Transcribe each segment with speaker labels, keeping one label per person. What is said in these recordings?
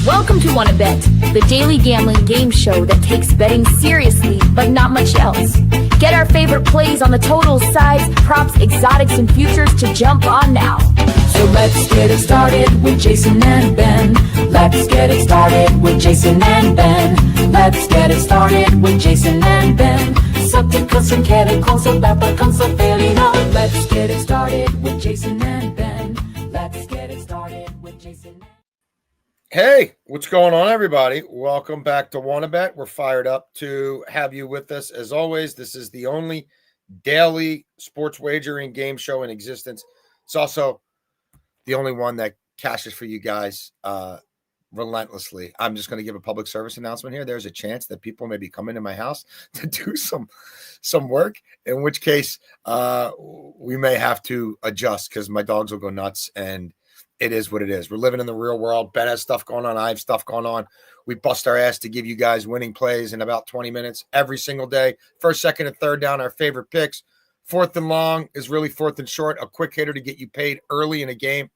Speaker 1: Welcome to Wanna Bet, the daily gambling game show that takes betting seriously, but not much else. Get our favorite plays on the totals, sides, props, exotics, and futures to jump on now.
Speaker 2: So let's get it started with Jason and Ben. Let's get it started with Jason and Ben. Let's get it started with Jason and Ben. Subject som kräver konsoldater, konsolferino. Let's get it started with Jason and Ben. Let's get it started with Jason.
Speaker 3: Hey, what's going on, everybody? Welcome back to Wanna Bet. We're fired up to have you with us. As always, this is the only daily sports wagering game show in existence. It's also the only one that cashes for you guys relentlessly. I'm just going to give a public service announcement here. There's a chance that people may be coming to my house to do some work, in which case we may have to adjust because my dogs will go nuts, and it is what it is. We're living in the real world. Ben has stuff going on. I have stuff going on. We bust our ass to give you guys winning plays in about 20 minutes every single day. First, second, and third down, our favorite picks. Fourth and long is really fourth and short, a quick hitter to get you paid early in a game.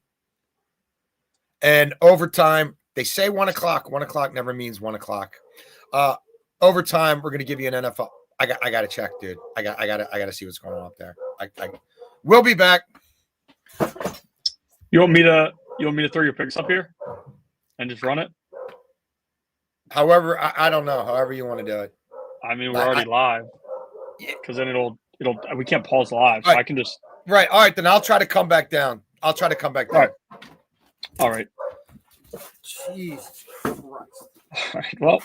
Speaker 3: And overtime, they say 1 o'clock. 1 o'clock never means 1 o'clock. Overtime, we're going to give you an NFL. I got to check, dude. I got to see what's going on up there. We'll be back.
Speaker 4: You want me to throw your picks up here and just run it?
Speaker 3: However, I don't know. However you want to do it.
Speaker 4: I mean, we're already live because then it'll we can't pause live, so
Speaker 3: right.
Speaker 4: I can just
Speaker 3: right. All right, then I'll try to come back down. All
Speaker 4: right.
Speaker 3: Jesus Christ.
Speaker 4: All right. Well,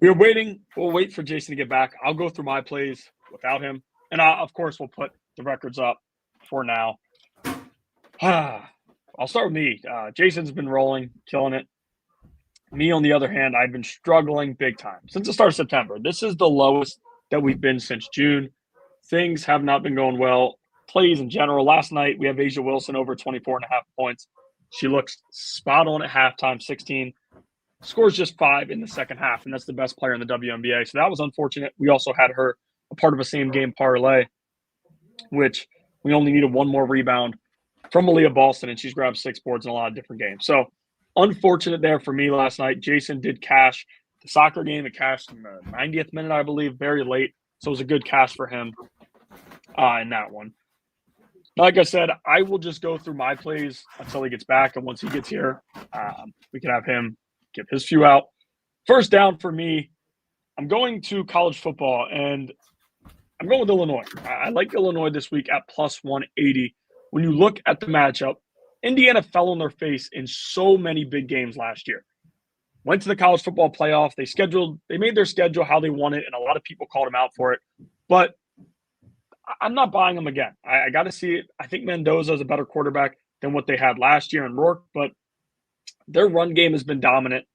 Speaker 4: we're waiting. We'll wait for Jason to get back. I'll go through my plays without him, and of course we'll put the records up for now. I'll start with me. Jason's been rolling, killing it. Me, on the other hand, I've been struggling big time since the start of September. This is the lowest that we've been since June. Things have not been going well. Plays in general. Last night, we have Asia Wilson over 24.5 points. She looks spot on at halftime, 16. Scores just 5 in the second half, and that's the best player in the WNBA. So that was unfortunate. We also had her a part of a same-game parlay, which we only needed one more rebound from Malia Boston, and she's grabbed 6 boards in a lot of different games. So unfortunate there for me last night. Jason did cash the soccer game. It cashed in the 90th minute, I believe, very late. So it was a good cash for him in that one. Like I said, I will just go through my plays until he gets back. And once he gets here, we can have him give his few out. First down for me, I'm going to college football, and I'm going with Illinois. I like Illinois this week at plus 180. When you look at the matchup, Indiana fell on their face in so many big games last year. Went to the college football playoff. They made their schedule how they want it, and a lot of people called them out for it. But I'm not buying them again. I got to see it. I think Mendoza is a better quarterback than what they had last year in Rourke, but their run game has been dominant.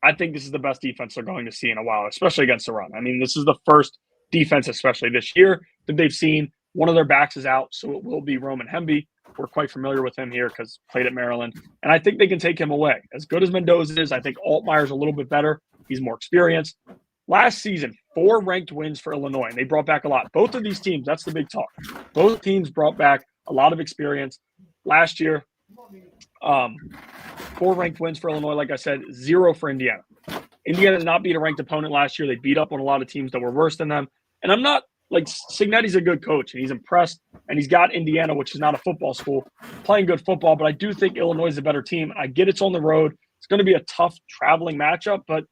Speaker 4: I think this is the best defense they're going to see in a while, especially against the run. I mean, this is the first defense, especially this year, that they've seen. One of their backs is out, so it will be Roman Hemby. We're quite familiar with him here because played at Maryland. And I think they can take him away. As good as Mendoza is, I think Altmaier's a little bit better. He's more experienced. Last season, 4 ranked wins for Illinois, and they brought back a lot. Both of these teams, that's the big talk. Both teams brought back a lot of experience. Last year, 4 ranked wins for Illinois, like I said, 0 for Indiana. Indiana did not beat a ranked opponent last year. They beat up on a lot of teams that were worse than them. And I'm not like Cignetti's a good coach, and he's impressed, and he's got Indiana, which is not a football school, playing good football. But I do think Illinois is a better team. I get it's on the road. It's going to be a tough traveling matchup, but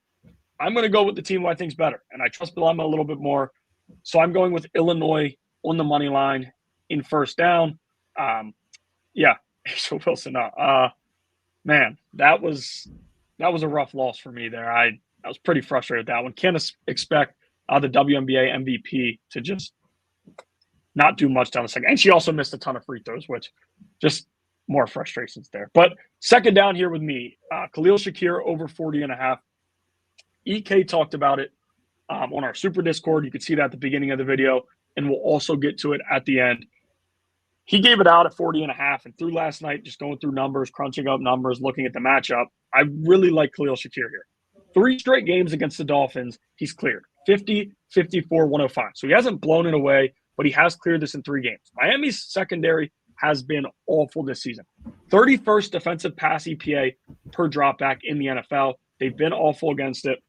Speaker 4: I'm going to go with the team who I think is better, and I trust Bielema a little bit more. So I'm going with Illinois on the money line in first down. Asia Wilson. Man, that was a rough loss for me there. I was pretty frustrated with that one. Can't expect the WNBA MVP to just not do much down the second. And she also missed a ton of free throws, which just more frustrations there. But second down here with me, Khalil Shakir over 40.5. EK talked about it on our Super Discord. You could see that at the beginning of the video, and we'll also get to it at the end. He gave it out at 40.5, and through last night, just going through numbers, crunching up numbers, looking at the matchup, I really like Khalil Shakir here. 3 straight games against the Dolphins, he's cleared. 50, 54, 105. So he hasn't blown it away, but he has cleared this in 3 games. Miami's secondary has been awful this season. 31st defensive pass EPA per dropback in the NFL. They've been awful against it.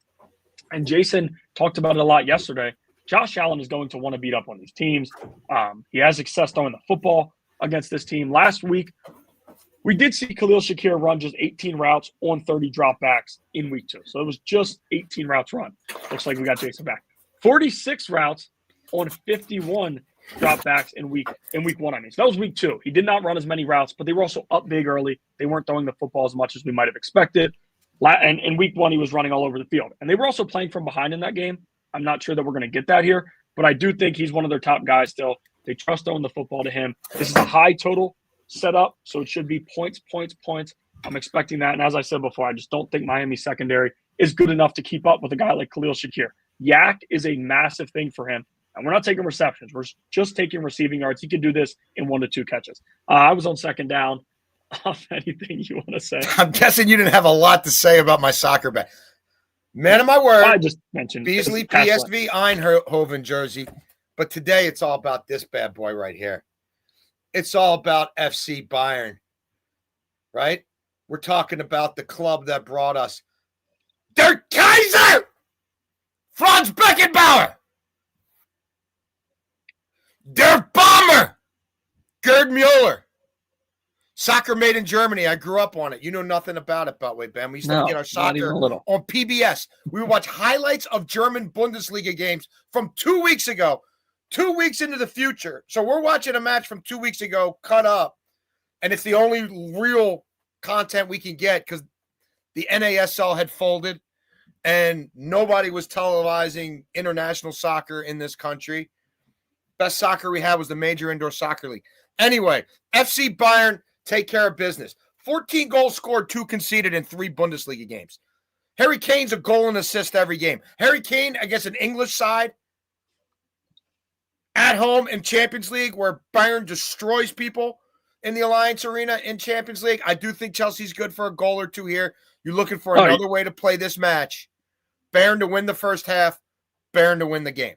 Speaker 4: And Jason talked about it a lot yesterday. Josh Allen is going to want to beat up on these teams. He has success throwing the football against this team. Last week, we did see Khalil Shakir run just 18 routes on 30 dropbacks in week 2. So it was just 18 routes run. Looks like we got Jason back. 46 routes on 51 dropbacks in week 1. I mean, so that was week 2. He did not run as many routes, but they were also up big early. They weren't throwing the football as much as we might have expected. And in week 1, he was running all over the field. And they were also playing from behind in that game. I'm not sure that we're going to get that here, but I do think he's one of their top guys still. They trust throwing the football to him. This is a high total setup, so it should be points. I'm expecting that. And as I said before, I just don't think Miami secondary is good enough to keep up with a guy like Khalil Shakir. Yak is a massive thing for him. And we're not taking receptions. We're just taking receiving yards. He could do this in 1 to 2 catches. I was on second down. Anything you want to say?
Speaker 3: I'm guessing you didn't have a lot to say about my soccer bet. Man of my word.
Speaker 4: I just mentioned
Speaker 3: Beasley PSV Eindhoven jersey. But today it's all about this bad boy right here. It's all about FC Bayern, right? We're talking about the club that brought us Der Kaiser, Franz Beckenbauer, Der Bomber, Gerd Mueller. Soccer made in Germany. I grew up on it. You know nothing about it, by the way, Ben. We used to get our soccer on PBS. We would watch highlights of German Bundesliga games from 2 weeks ago, 2 weeks into the future. So we're watching a match from 2 weeks ago cut up, and it's the only real content we can get because the NASL had folded and nobody was televising international soccer in this country. Best soccer we had was the Major Indoor Soccer League. Anyway, FC Bayern take care of business. 14 goals scored, 2 conceded in 3 Bundesliga games. Harry Kane's a goal and assist every game. Harry Kane against an English side at home in Champions League where Bayern destroys people in the Alliance Arena in Champions League. I do think Chelsea's good for a goal or 2 here. You're looking for another way to play this match. Bayern to win the first half, Bayern to win the game.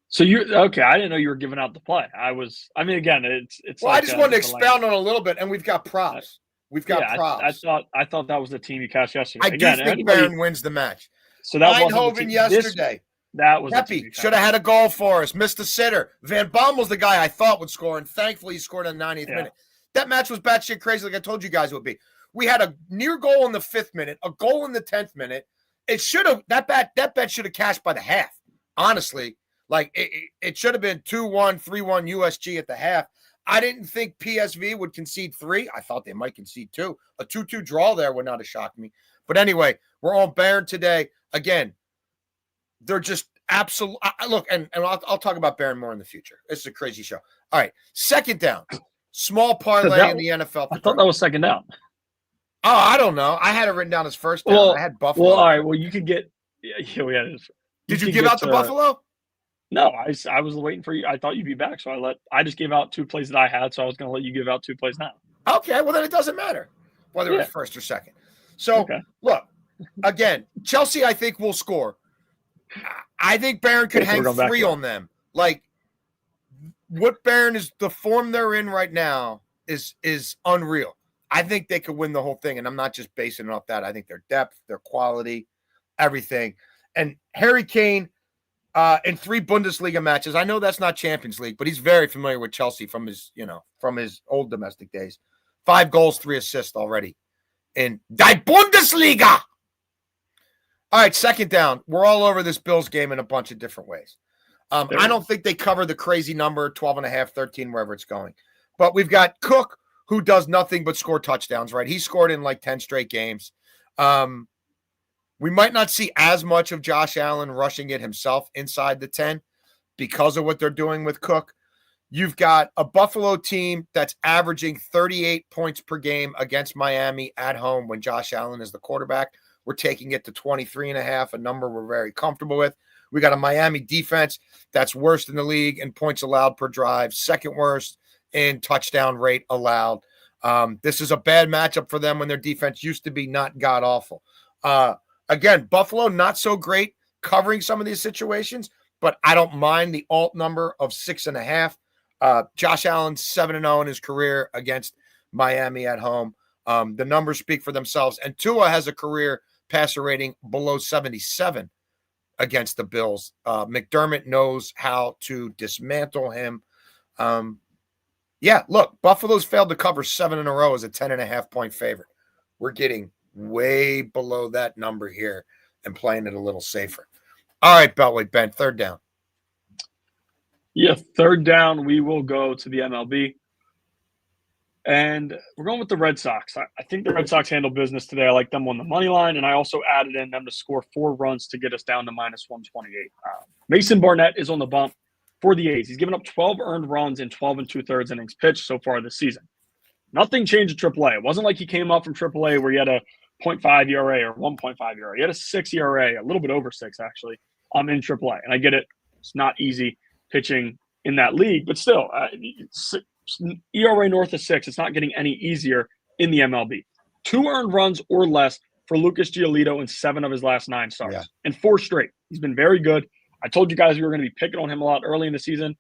Speaker 4: So you're okay. I didn't know you were giving out the play. Again, it's.
Speaker 3: Well, I just wanted to expound on it a little bit, and we've got props. We've got props.
Speaker 4: I thought that was the team you cashed yesterday.
Speaker 3: I do think Bayern wins the match.
Speaker 4: So that
Speaker 3: Eindhoven yesterday.
Speaker 4: That was
Speaker 3: Pepe should have had a goal for us. Missed a sitter. Van Bommel was the guy I thought would score, and thankfully he scored in the 90th minute. That match was batshit crazy, like I told you guys it would be. We had a near goal in the 5th minute, a goal in the 10th minute. It should have that bet should have cashed by the half. Honestly. Like, it should have been 2-1, 3-1 USG at the half. I didn't think PSV would concede 3. I thought they might concede 2. A 2-2 draw there would not have shocked me. But anyway, we're on Bayern today. Again, they're just absolute. Look, and I'll talk about Bayern more in the future. This is a crazy show. All right, second down. Small parlay in the NFL.
Speaker 4: I thought that was second down.
Speaker 3: Oh, I don't know. I had it written down as first down. I had Buffalo.
Speaker 4: Well, all right. Well, you could get – yeah, we had it.
Speaker 3: Did you give out the Buffalo?
Speaker 4: No, I was waiting for you. I thought you'd be back, so I just gave out 2 plays that I had, so I was going to let you give out 2 plays now.
Speaker 3: Okay, well, then it doesn't matter whether it's first or second. So, Look, again, Chelsea, I think, will score. I think Bayern could hang 3 on them. Like, what Bayern is, the form they're in right now is unreal. I think they could win the whole thing, and I'm not just basing it off that. I think their depth, their quality, everything. And Harry Kane, in 3 Bundesliga matches. I know that's not Champions League, but he's very familiar with Chelsea from his old domestic days. 5 goals, 3 assists already in Die Bundesliga. All right, second down. We're all over this Bills game in a bunch of different ways. I don't think they cover the crazy number, 12.5, 13, wherever it's going. But we've got Cook, who does nothing but score touchdowns, right? He scored in like 10 straight games. We might not see as much of Josh Allen rushing it himself inside the 10 because of what they're doing with Cook. You've got a Buffalo team that's averaging 38 points per game against Miami at home when Josh Allen is the quarterback. We're taking it to 23.5, a number we're very comfortable with. We got a Miami defense that's worst in the league in points allowed per drive, second worst in touchdown rate allowed. This is a bad matchup for them when their defense used to be not god-awful. Again, Buffalo, not so great covering some of these situations, but I don't mind the alt number of 6.5. Josh Allen 7-0 in his career against Miami at home. The numbers speak for themselves. And Tua has a career passer rating below 77 against the Bills. McDermott knows how to dismantle him. Look, Buffalo's failed to cover 7 in a row as a 10.5-point favorite. We're getting way below that number here and playing it a little safer. All right, Beltway, Ben, third down.
Speaker 4: Yeah, third down, we will go to the MLB. And we're going with the Red Sox. I think the Red Sox handle business today. I like them on the money line, and I also added in them to score 4 runs to get us down to -128. Mason Barnett is on the bump for the A's. He's given up 12 earned runs in 12 2/3 innings pitched so far this season. Nothing changed at AAA. It wasn't like he came up from AAA where he had a 0.5 ERA or 1.5 ERA. He had a 6 ERA, a little bit over 6 actually, in AAA. And I get it. It's not easy pitching in that league, but still, ERA north of 6. It's not getting any easier in the MLB. 2 earned runs or less for Lucas Giolito in 7 of his last 9 starts, and 4 straight. He's been very good. I told you guys we were going to be picking on him a lot early in the season.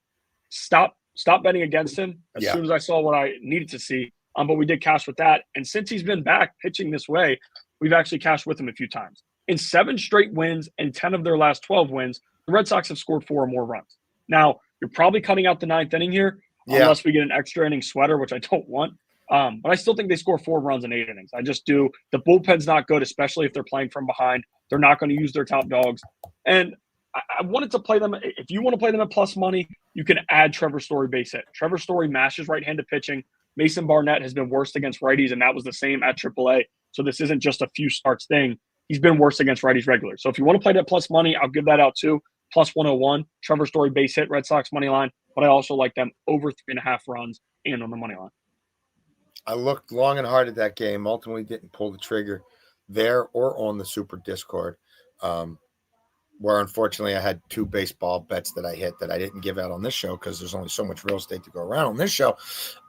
Speaker 4: Stop betting against him as soon as I saw what I needed to see. But we did cash with that. And since he's been back pitching this way, we've actually cashed with him a few times. In 7 straight wins and 10 of their last 12 wins, the Red Sox have scored 4 or more runs. Now, you're probably cutting out the 9th inning here, unless we get an extra inning sweater, which I don't want. But I still think they score 4 runs in 8 innings. I just do. The bullpen's not good, especially if they're playing from behind. They're not going to use their top dogs. And I wanted to play them. If you want to play them at plus money, you can add Trevor Story base hit. Trevor Story mashes right-handed pitching. Mason Barnett has been worse against righties, and that was the same at AAA. So this isn't just a few starts thing. He's been worse against righties regular. So if you want to play that plus money, I'll give that out too. Plus 101, Trevor Story base hit, Red Sox money line. But I also like them over 3.5 runs and on the money line.
Speaker 3: I looked long and hard at that game. Ultimately didn't pull the trigger there or on the Super Discord, where unfortunately I had 2 baseball bets that I hit that I didn't give out on this show because there's only so much real estate to go around on this show.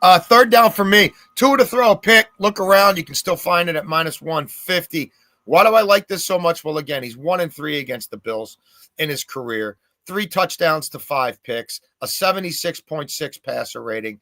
Speaker 3: Third down for me. 2 to throw a pick. Look around. You can still find it at -150. Why do I like this so much? Well, again, he's 1-3 against the Bills in his career. 3 touchdowns to 5 picks, a 76.6 passer rating.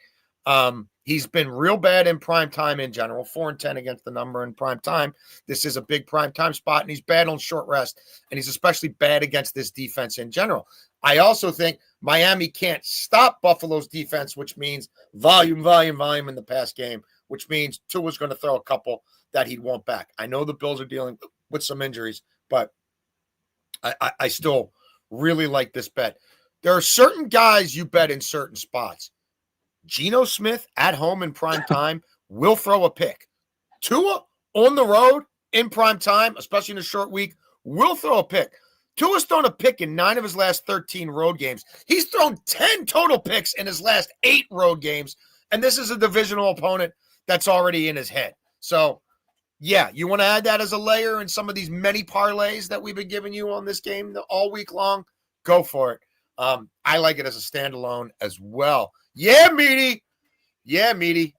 Speaker 3: He's been real bad in prime time in general, 4-10 against the number in prime time. This is a big prime time spot, and he's bad on short rest, and he's especially bad against this defense in general. I also think Miami can't stop Buffalo's defense, which means volume in the pass game, which means Tua's going to throw a couple that he'd want back. I know the Bills are dealing with some injuries, but I still really like this bet. There are certain guys you bet in certain spots. Geno Smith at home in prime time will throw a pick. Tua on the road in prime time, especially in a short week, will throw a pick. Tua's thrown a pick in 9 of his last 13 road games. He's thrown 10 total picks in his last 8 road games, and this is a divisional opponent that's already in his head. So, yeah, you want to add that as a layer in some of these many parlays that we've been giving you on this game all week long? Go for it. I like it as a standalone as well. Yeah, Meaty. Yeah, Meaty.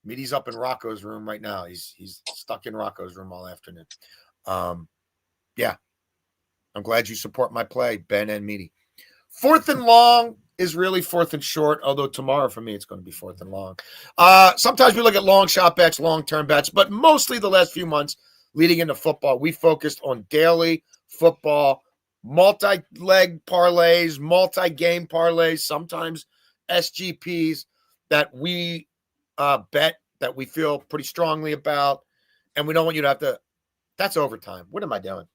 Speaker 3: Meaty's up in Rocco's room right now. He's stuck in Rocco's room all afternoon. Yeah. I'm glad you support my play, Ben and Meaty. 4th and long is really 4th and short, although tomorrow for me it's going to be 4th and long. Sometimes we look at long shot bets, long-term bets, but mostly the last few months leading into football, we focused on daily football, multi-leg parlays, multi-game parlays, sometimes SGPs that we bet that we feel pretty strongly about, and we don't want you to have to. That's overtime. What am I doing?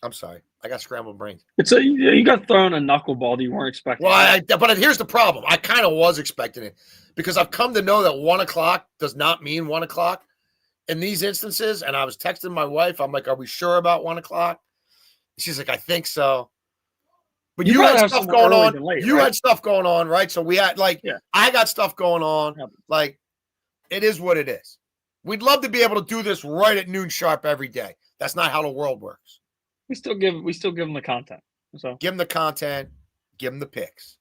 Speaker 3: I'm sorry. I got scrambled brains.
Speaker 4: You got thrown a knuckleball that you weren't expecting.
Speaker 3: Well, but here's the problem. I kind of was expecting it because I've come to know that 1 o'clock does not mean 1 o'clock in these instances. And I was texting my wife. I'm like, "Are we sure about 1 o'clock?" She's like, "I think so." But you had stuff going on. You had stuff going on, right? So we had I got stuff going on. Yeah. Like, it is what it is. We'd love to be able to do this right at noon sharp every day. That's not how the world works.
Speaker 4: We still give them the content. So
Speaker 3: give them the content, give them the picks.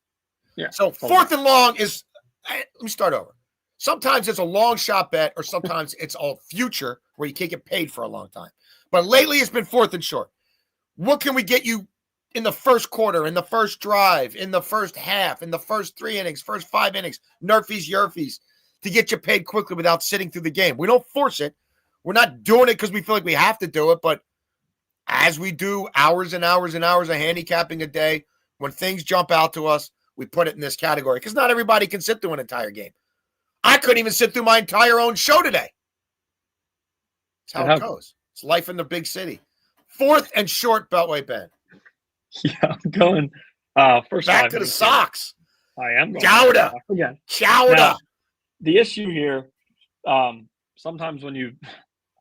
Speaker 4: Yeah.
Speaker 3: So 4th and long is. Let me start over. Sometimes it's a long shot bet, or sometimes it's a future where you can't get paid for a long time. But lately, it's been 4th and short. What can we get you in the first quarter, in the first drive, in the first half, in the first 3 innings, first 5 innings, nerfies, yerfies, to get you paid quickly without sitting through the game. We don't force it. We're not doing it because we feel like we have to do it, but as we do hours and hours and hours of handicapping a day, when things jump out to us, we put it in this category because not everybody can sit through an entire game. I couldn't even sit through my entire own show today. That's how it goes. It's life in the big city. Fourth and short, Beltway Ben.
Speaker 4: Yeah, I'm going first.
Speaker 3: Back to the Sox.
Speaker 4: I am going
Speaker 3: Chowda.
Speaker 4: Again.
Speaker 3: Chowda.
Speaker 4: Now, the issue here, sometimes when you,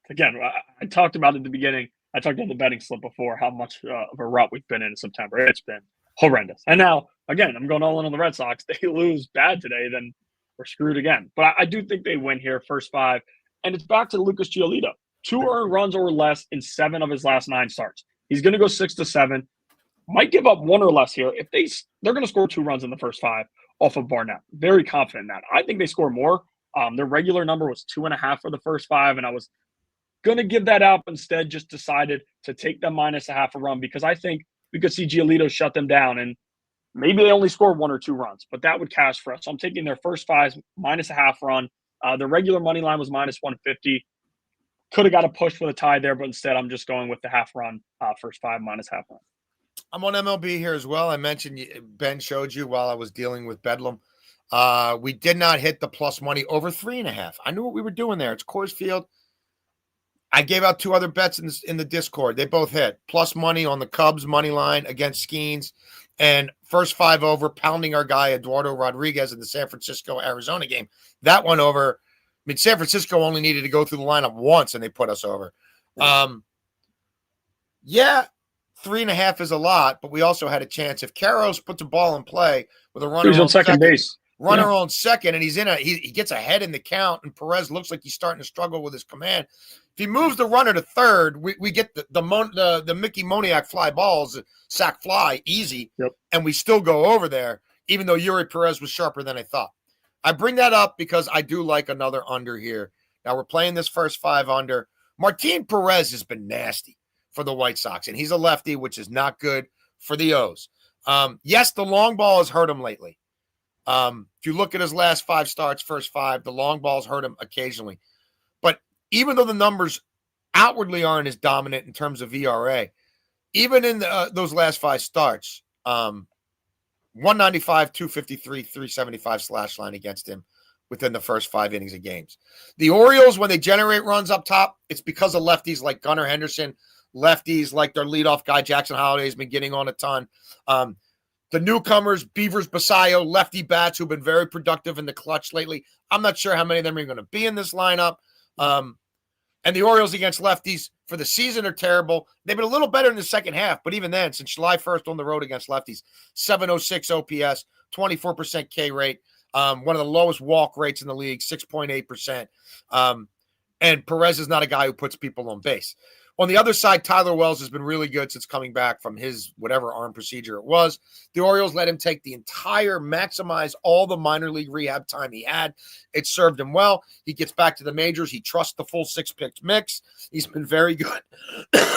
Speaker 4: again, I talked about at the beginning, I talked about the betting slip before, how much of a rut we've been in September. It's been horrendous. And now, again, I'm going all in on the Red Sox. They lose bad today, then we're screwed again. But I do think they win here, first 5. And it's back to Lucas Giolito. 2 earned runs or less in 7 of his last 9 starts. He's going to go 6-7. Might give up 1 or less here. If they're going to score 2 runs in the first 5 off of Barnett. Very confident in that. I think they score more. Their regular number was 2.5 for the first 5, and I was going to give that out. Instead, just decided to take them minus a half a run because I think we could see Giolito shut them down, and maybe they only score 1 or 2 runs, but that would cash for us. So I'm taking their first 5 minus a half run. The regular money line was minus 150. Could have got a push with a tie there, but instead I'm just going with the half run, first 5 minus half run.
Speaker 3: I'm on MLB here as well. I mentioned Ben showed you while I was dealing with Bedlam. We did not hit the plus money over 3.5. I knew what we were doing there. It's Coors Field. I gave out 2 other bets in the Discord. They both hit. Plus money on the Cubs money line against Skeens, and first 5 over, pounding our guy Eduardo Rodriguez in the San Francisco-Arizona game. That one over. I mean, San Francisco only needed to go through the lineup once, and they put us over. Yeah, 3.5 is a lot, but we also had a chance. If Karros puts a ball in play with a runner
Speaker 4: on second base,
Speaker 3: runner on second, and he gets ahead in the count, and Perez looks like he's starting to struggle with his command. If he moves the runner to third, we get the Mickey Moniak fly balls, sack fly, easy, and we still go over there, even though Yuri Perez was sharper than I thought. I bring that up because I do like another under here. Now we're playing this first 5 under. Martin Perez has been nasty for the White Sox, and he's a lefty, which is not good for the O's. Yes, the long ball has hurt him lately. If you look at his last 5 starts, first 5, the long balls hurt him occasionally. But even though the numbers outwardly aren't as dominant in terms of ERA, even in those last 5 starts, 195, 253, 375 slash line against him within the first 5 innings of games. The Orioles, when they generate runs up top, it's because of lefties like Gunnar Henderson, lefties like their leadoff guy, Jackson Holliday, has been getting on a ton. The newcomers, Beavers, Basayo, lefty bats who've been very productive in the clutch lately. I'm not sure how many of them are going to be in this lineup. And the Orioles against lefties for the season are terrible. They've been a little better in the second half, but even then, since July 1st on the road against lefties, 706 OPS, 24% K rate, one of the lowest walk rates in the league, 6.8%. And Perez is not a guy who puts people on base. On the other side, Tyler Wells has been really good since coming back from his whatever arm procedure it was. The Orioles let him take maximize all the minor league rehab time he had. It served him well. He gets back to the majors. He trusts the full 6-pick mix. He's been very good.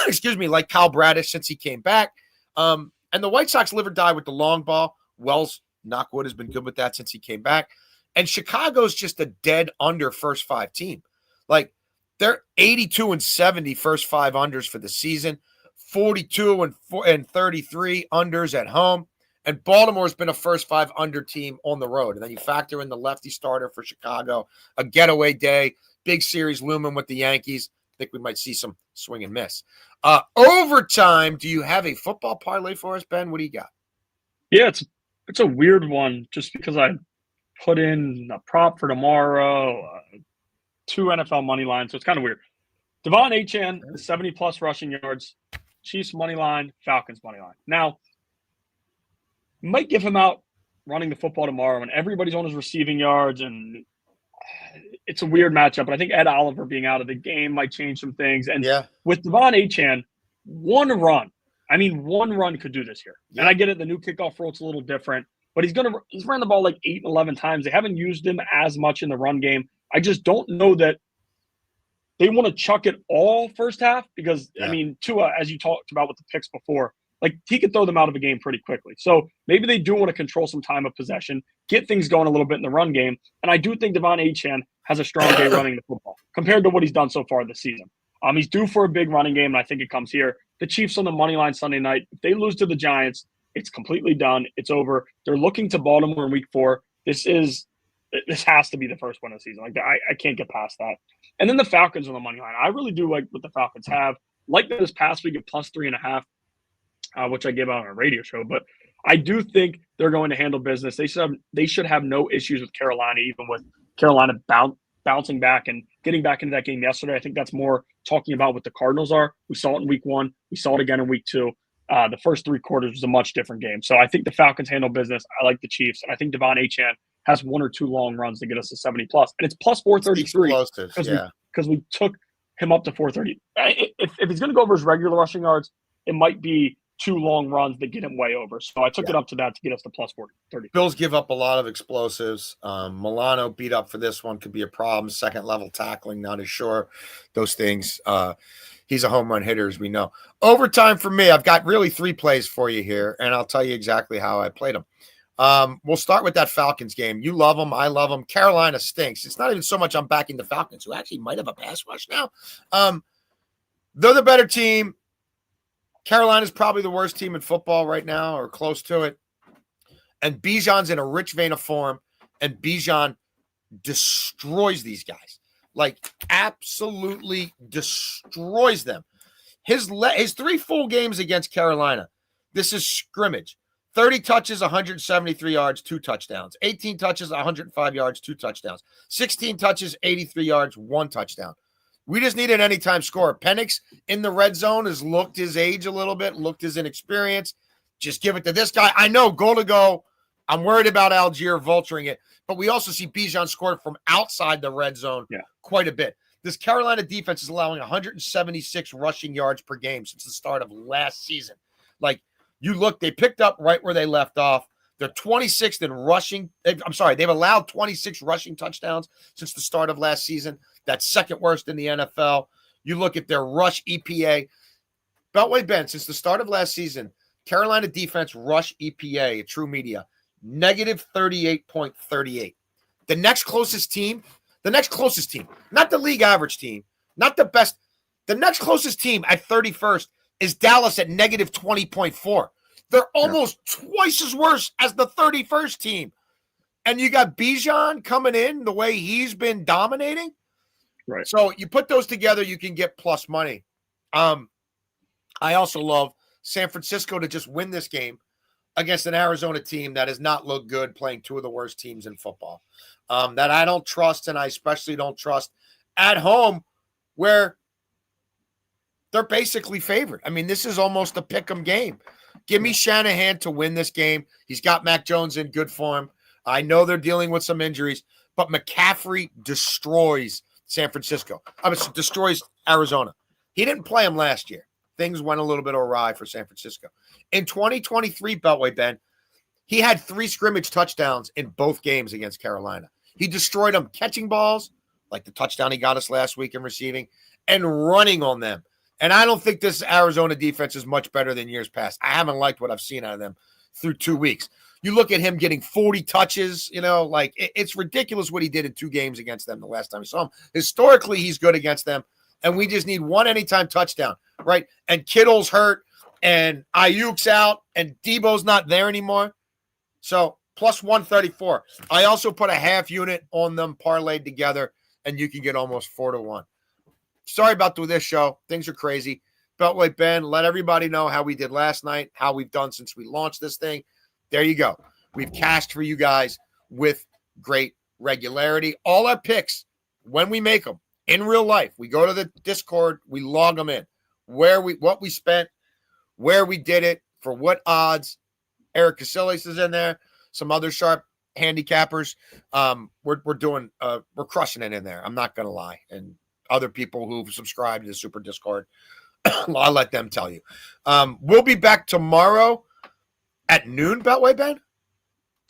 Speaker 3: Excuse me, like Kyle Bradish since he came back. And the White Sox live or die with the long ball. Wells, knockwood, has been good with that since he came back. And Chicago's just a dead under first 5 team. Like, they're 82 and 70 first 5 unders for the season, 42 and 33 unders at home. And Baltimore's been a first 5 under team on the road. And then you factor in the lefty starter for Chicago, a getaway day, big series looming with the Yankees. I think we might see some swing and miss. Overtime, do you have a football parlay for us, Ben? What do you got?
Speaker 4: Yeah, it's a weird one just because I put in a prop for tomorrow, 2 NFL money lines, so it's kind of weird. Devon Achane, 70-plus rushing yards, Chiefs money line, Falcons money line. Now, might give him out running the football tomorrow, and everybody's on his receiving yards, and it's a weird matchup. But I think Ed Oliver being out of the game might change some things. And with Devon Achane, one run could do this here. Yeah. And I get it, the new kickoff rule's a little different, but he's ran the ball like 8 and 11 times. They haven't used him as much in the run game. I just don't know that they want to chuck it all first half because, I mean, Tua, as you talked about with the picks before, like he could throw them out of a game pretty quickly. So maybe they do want to control some time of possession, get things going a little bit in the run game. And I do think Devon Achane has a strong day running the football compared to what he's done so far this season. He's due for a big running game, and I think it comes here. The Chiefs on the money line Sunday night. If they lose to the Giants, it's completely done. It's over. They're looking to Baltimore in week 4. This has to be the first win of the season. Like I can't get past that. And then the Falcons on the money line. I really do like what the Falcons have. Like this past week at +3.5, which I gave out on a radio show. But I do think they're going to handle business. They should have no issues with Carolina, even with Carolina bouncing back and getting back into that game yesterday. I think that's more talking about what the Cardinals are. We saw it in week 1. We saw it again in week 2. The first 3 quarters was a much different game. So I think the Falcons handle business. I like the Chiefs. And I think Devon Achane has 1 or 2 long runs to get us to 70+. And it's +433 because we took him up to 430. If he's going to go over his regular rushing yards, it might be 2 long runs that get him way over. So I took it up to that to get us to +430.
Speaker 3: Bills give up a lot of explosives. Milano beat up for this one, could be a problem. Second level tackling, not as sure. Those things. He's a home run hitter, as we know. Overtime for me, I've got really 3 plays for you here, and I'll tell you exactly how I played them. We'll start with that Falcons game. You love them. I love them. Carolina stinks. It's not even so much I'm backing the Falcons, who actually might have a pass rush now. They're the better team. Carolina's probably the worst team in football right now, or close to it. And Bijan's in a rich vein of form, and Bijan destroys these guys. Like, absolutely destroys them. His 3 full games against Carolina, this is scrimmage. 30 touches, 173 yards, 2 touchdowns. 18 touches, 105 yards, 2 touchdowns. 16 touches, 83 yards, 1 touchdown. We just need an anytime scorer. Penix in the red zone has looked his age a little bit, looked his inexperience. Just give it to this guy. I know, goal to go. I'm worried about Algier vulturing it, but we also see Bijan score from outside the red zone quite a bit. This Carolina defense is allowing 176 rushing yards per game since the start of last season. Like, you look, they picked up right where they left off. They're 26th in rushing. They've allowed 26 rushing touchdowns since the start of last season. That's second worst in the NFL. You look at their rush EPA. Beltway Ben, since the start of last season, Carolina defense rush EPA at True Media, negative 38.38. The next closest team, not the league average team, not the best. The next closest team at 31st is Dallas at negative 20.4. They're almost twice as worse as the 31st team. And you got Bijan coming in the way he's been dominating.
Speaker 4: Right.
Speaker 3: So you put those together, you can get plus money. I also love San Francisco to just win this game against an Arizona team that has not looked good, playing 2 of the worst teams in football. That I don't trust, and I especially don't trust at home, where they're basically favored. I mean, this is almost a pick-em game. Give me Shanahan to win this game. He's got Mac Jones in good form. I know they're dealing with some injuries, but McCaffrey destroys San Francisco. Destroys Arizona. He didn't play him last year. Things went a little bit awry for San Francisco. In 2023, Beltway Ben, he had 3 scrimmage touchdowns in both games against Carolina. He destroyed them catching balls, like the touchdown he got us last week in receiving, and running on them. And I don't think this Arizona defense is much better than years past. I haven't liked what I've seen out of them through 2 weeks. You look at him getting 40 touches, it's ridiculous what he did in 2 games against them the last time we saw him. Historically, he's good against them, and we just need 1 anytime touchdown, right? And Kittle's hurt, and Ayuk's out, and Debo's not there anymore. So plus 134. I also put a half unit on them parlayed together, and you can get almost 4-1. Sorry about this show. Things are crazy. Beltway Ben, let everybody know how we did last night, how we've done since we launched this thing. There you go. We've cashed for you guys with great regularity. All our picks, when we make them in real life, we go to the Discord, we log them in, what we spent, where we did it, for what odds. Eric Casillas is in there. Some other sharp handicappers. We're crushing it in there. I'm not going to lie. And other people who've subscribed to the Super Discord, I'll let them tell you. We'll be back tomorrow at noon, Beltway Ben?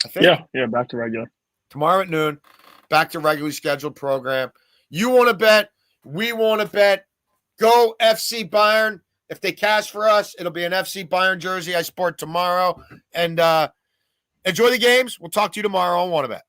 Speaker 3: I think.
Speaker 4: Yeah, back to regular.
Speaker 3: Tomorrow at noon, back to regularly scheduled program. You want to bet, we want to bet. Go FC Bayern. If they cash for us, it'll be an FC Bayern jersey I sport tomorrow. And enjoy the games. We'll talk to you tomorrow on WannaBet.